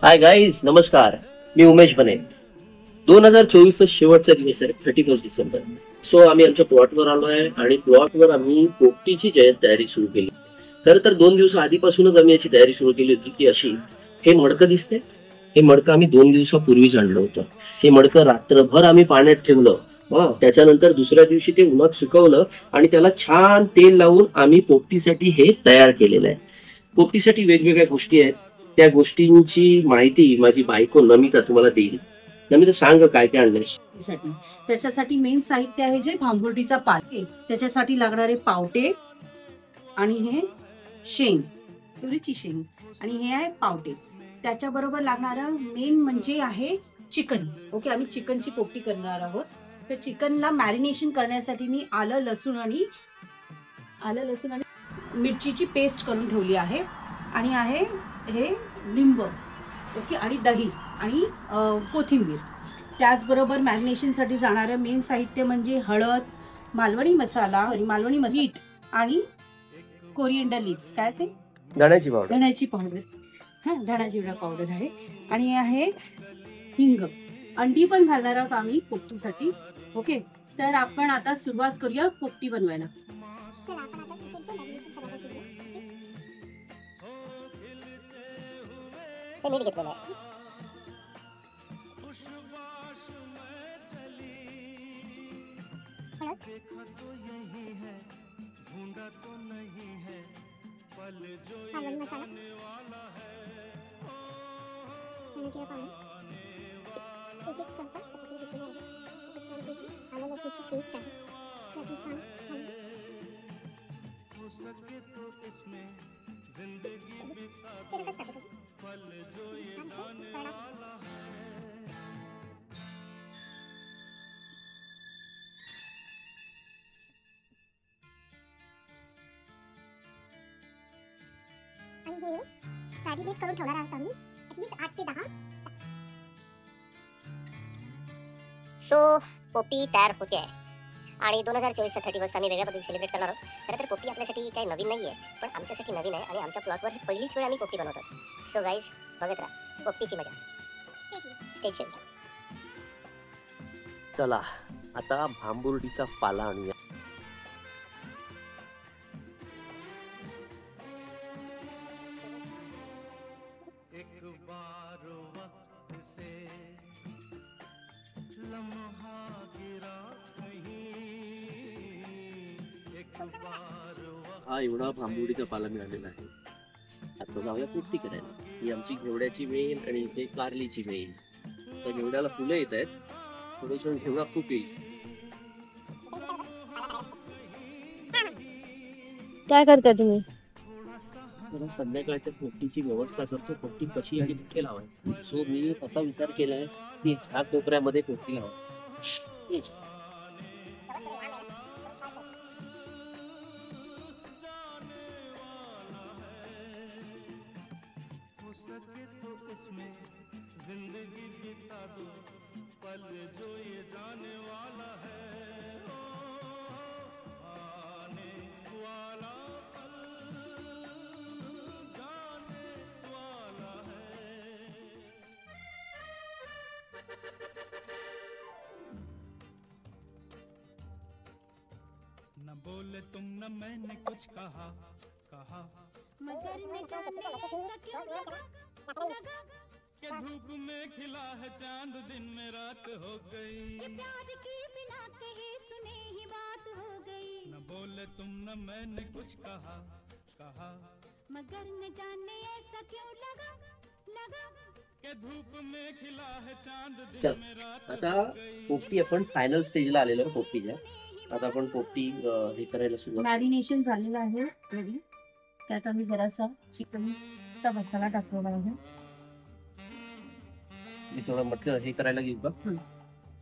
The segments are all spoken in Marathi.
हाय गाईज, नमस्कार. मी उमेश बने. 2024 शेवटचा दिवस आहे, 31 डिसेंबर. सो आम्ही आमच्या प्लॉटवर आलोय आणि प्लॉटवर आम्ही पोपटीची तयारी सुरू केली. खरं तर 2 दिवस आधीपासूनच आम्ही याची तयारी सुरू केली होती की अशी हे मडकं दिसते. हे मडकं आम्ही 2 दिवसापूर्वीच आणलं होतं. हे मडकं रात्रभर आम्ही पाण्यात ठेवलं. त्याच्यानंतर दुसऱ्या दिवशी ते उन्हात सुकवलं आणि त्याला छान तेल लावून आम्ही पोपटीसाठी हे तयार केलेलं आहे. पोपटीसाठी वेगवेगळ्या गोष्टी आहेत. त्या गोष्टींची माहिती माझी बायको नमिता तुम्हाला देईल. नमिता, सांग काय काय आणलंयस? त्याच्यासाठी मेन साहित्य आहे जे भांबुर्डीचा पाला, त्याच्यासाठी लागणारे पावटे आणि हे शेंग, तुरीची शेंग, आणि हे आहे पावटे. त्याच्याबरोबर लागणारं मेन म्हणजे आहे चिकन. ओके, आम्ही चिकनची पोपटी करणार आहोत. तर चिकनला मॅरिनेशन करण्यासाठी मी आलं लसूण आणि मिरचीची पेस्ट करून ठेवली आहे. आणि आहे हे लिंब, ओके, आणि दही आणि कोथिंबीर. त्याचबरोबर मॅरिनेशनसाठी जाणारं मेन साहित्य म्हणजे हळद, मालवणी मसाला, मीठ आणि कोरिएंडर लीव्स, काय ते धण्याची पावडर, धणा जिरा पावडर आहे. आणि आहे हिंग. अंडी पण घालणार आहोत आम्ही पोपटीसाठी. ओके, तर आपण आता सुरुवात करूया पोपटी बनवायला. मीठ घेतलेलं आहे. मालवणी मसाला, धण्याची पावडर, एक चमचा घेतलेला आहे. छानपैकी आलं लसूणची पेस्ट आहे, ते आपण छान घालून तिखटच टाकत होतो. आणि हे मॅरिनेट करून ठेवणार आहोत आम्ही ॲटलीस्ट 8 ते 10 तास. सो पोपटी तयार होते आहे आणि 2024 31 आम्ही वेगळ्या पद्धतीने सेलिब्रेट करणार आहोत. खरं तर पोपटी आपल्यासाठी काही नवीन नाही आहे, पण आमच्यासाठी नवीन आहे आणि आमच्या प्लॉटवर पहिलीच वेळ आम्ही पोपटी बनवतो. सो गाईज, बघत राहा पोपटीची मजा. Stay tuned. चला आता भांबुर्डीचा पाला आणूया. हा एवढा भांबुर्डीचा पाला मिळालेला आहे. आता जाऊया पोपटी करायला. ही आमची घेवड्याची वेल आणि इथे कारलीची वेल. तर घेवड्याला फुलं येत आहेत, थोडंसं घेवडा खूप येईल. काय करता तुम्ही? संध्याकाळच्या पोपटीची व्यवस्था करतो. पोपटी कशी आणि कुठे लावायची. सो मी असा विचार केलाय की ह्या कोपऱ्यामध्ये पोपटी लावायची. न बोले तुम न मैंने कुछ कहा मगर न जाने ऐसा क्यों लगा कि धूप में खिला है चांद, दिन में रात हो गई, ये प्यार की बिना कहे सुने ही बात हो गई। न बोले तुम न मैंने कुछ कहा मगर न जाने ऐसा क्यों लगा कि धूप में खिला है चांद, दिन में रात। आता पोपटी आपण फायनल स्टेजला आलेलो आहे पोपटीच्या. आता आपण पोपटी हे करायला सुरुवात. मॅरिनेशन झालेलं आहे रेडी. त्यात आम्ही जरासा चिकनचा मसाला टाकलेला आहे. मी थोडं मटकं हे करायला घेऊ का?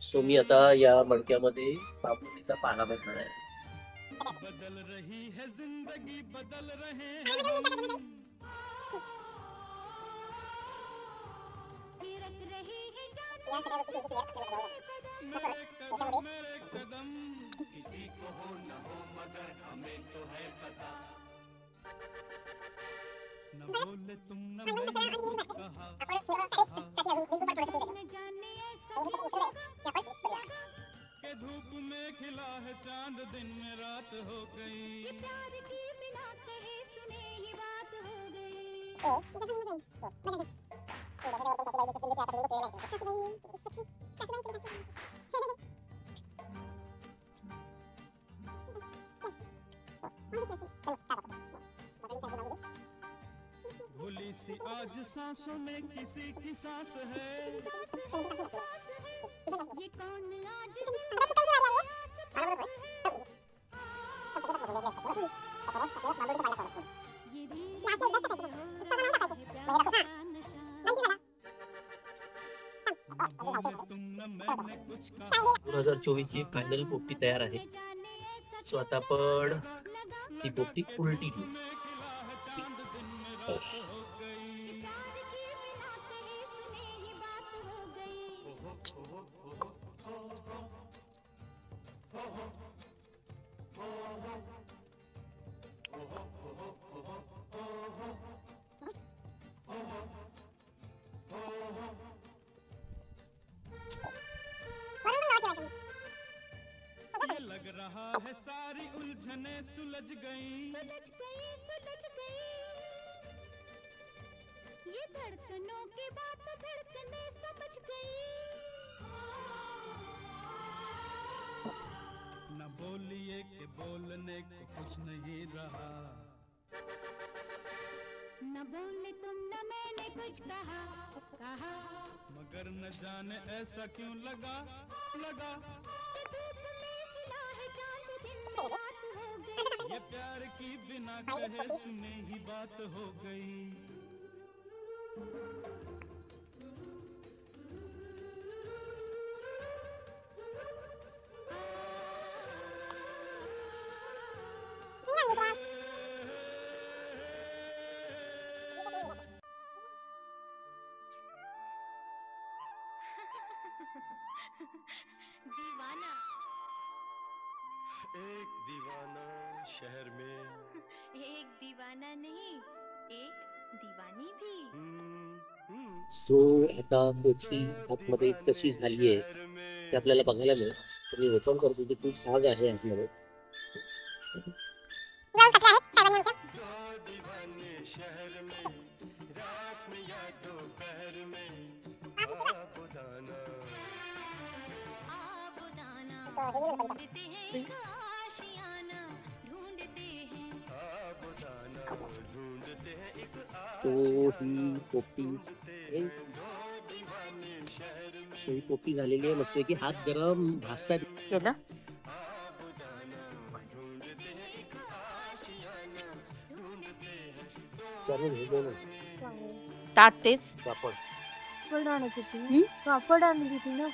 सो मी आता या मडक्यामध्ये भांबुर्डीचा पाला भरणार आहे. बदल रही है जिंदगी, बदल रहे किसी को हो न हो मगर हमें तो है पता। न बोले तुम न मैंने कुछ कहा भूली सी आज सांसों में किसी की सांस है। ये कौन आज तुम न मैंने कुछ कहा 2024 ची फायनल पोपटी तयार आहे. सो आता आपण ती पोपटी उलटी घेऊ. ये लग रहा है सारी उलझने सुलझ गई। ये धड़कनों की बात धड़कने समझ गई। न बोलिए कि बोलने को कुछ नहीं रहा। न बोले तुम न मैंने कुछ कहा कहा। मगर न जाने ऐसा क्यों लगा लगा। धूप में खिला है चांद दिन में रात हो गई। ये प्यार की बिना कहे सुने ही बात हो गई। दीवाना एक दीवाना शहर में एक दीवाना नहीं एक दीवानी भी। सो आता पोपटी आतमध्ये कशी झाली आहे ते आपल्याला बघायला मिळेल. तर मी ओपन करतो की खूप आग आहे आतमध्ये. दो दीवाने शहर में रात में या दोपहर में आबुदाना ढूंढते हैं एक आशियाना ढूंढते हैं। आबुदाना ढूंढते हैं एक तो ही पोपटी दो दीवाने शहर में ही पोपटी झालेली आहे. मस्तपैकी हात गरम भाजतात केलं. ढूंढते हैं एक आशियाना ढूंढते हैं चालेल हे दोन ताट तेच पापड कापड आणत होती ना कापड आणत होती ना